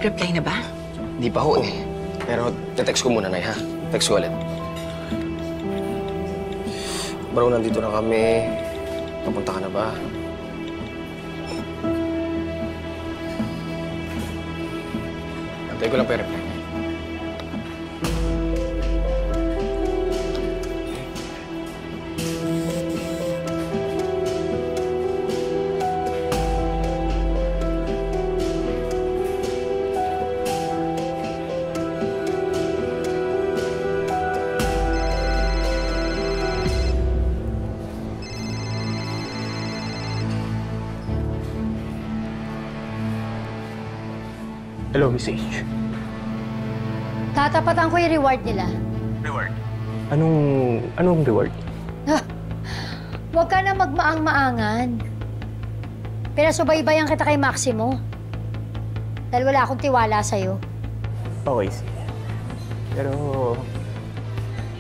Nag-reply na ba? Di pa ho eh. Pero te-text ko muna, Nay, ha? Text ko ulit. Bro, nandito na kami. Papunta ka na ba? Antay ko lang pa reply. Hello, Miss H. Tatapatan ko yung reward nila. Reward? Anong reward? Huwag ka na magmaang-maangan. Pinasubaybayan kita kay Maximo. Dahil wala akong tiwala sa'yo. Okay, sige. Pero,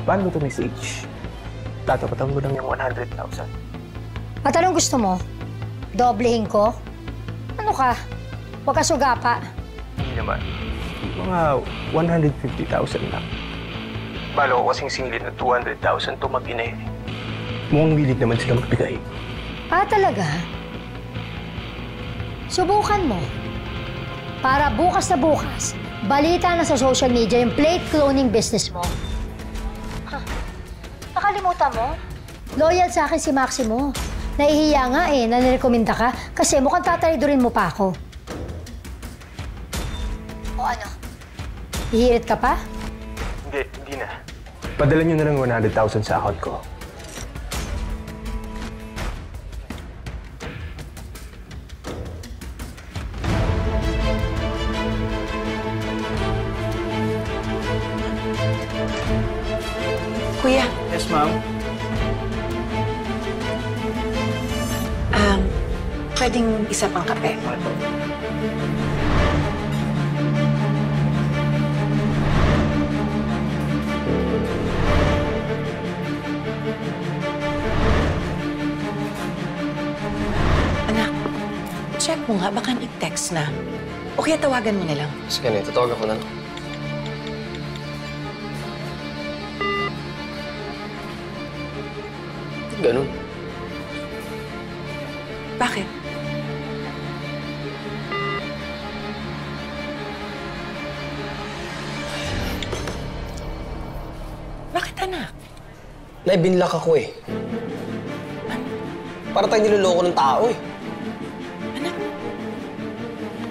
paano to, Miss H? Tatapatan ko lang yung 100,000. At anong gusto mo? Doblehin ko? Ano ka? Huwag ka sugapa. Hindi naman. Mga 150,000 lang. Balo ko kasing singilin na 200,000 to mag-ina eh. Mukhang willing naman sila magbigay. Ah, talaga? Subukan mo. Para bukas na bukas, balita na sa social media yung plate cloning business mo. Nakalimutan mo? Loyal sa akin si Maximo. Nahihiya nga eh na nirekomenda ka kasi mukhang tatalidurin mo pa ako. O ano? Hihirit ka pa? Hindi na. Padala nyo na lang 100,000 sa account ko. Kuya, Yes, ma'am. pwedeng isa pang kape. Anak, check mo nga, baka nag-text na. O kaya tawagan mo na lang. Sige, Nay, tatawagan ko na lang. Ganun. Bakit? Bakit, anak? Nay, binlock ako eh. Para tayo niloloko ng tao eh. Anak,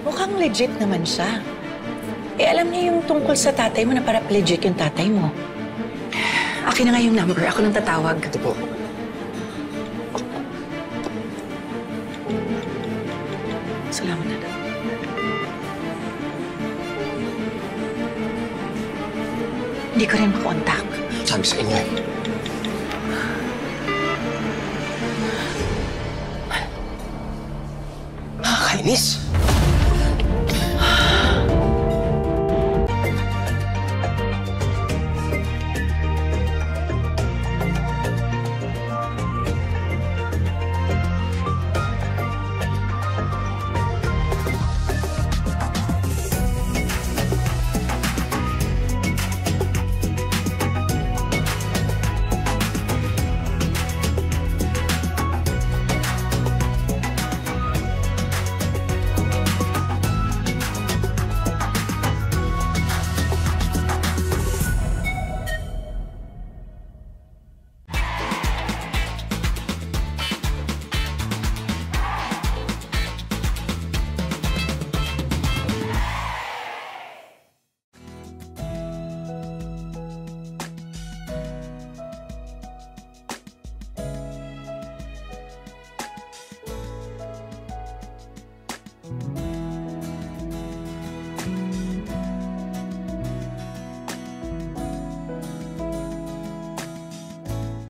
mukhang legit naman siya. Eh, alam niya yung tungkol sa tatay mo na para legit yung tatay mo. Akin na nga yung number. Ako nang tatawag. Ito po. Salamat, anak. Hindi ko rin makontak. Sabi sa inyo eh. Nakakainis.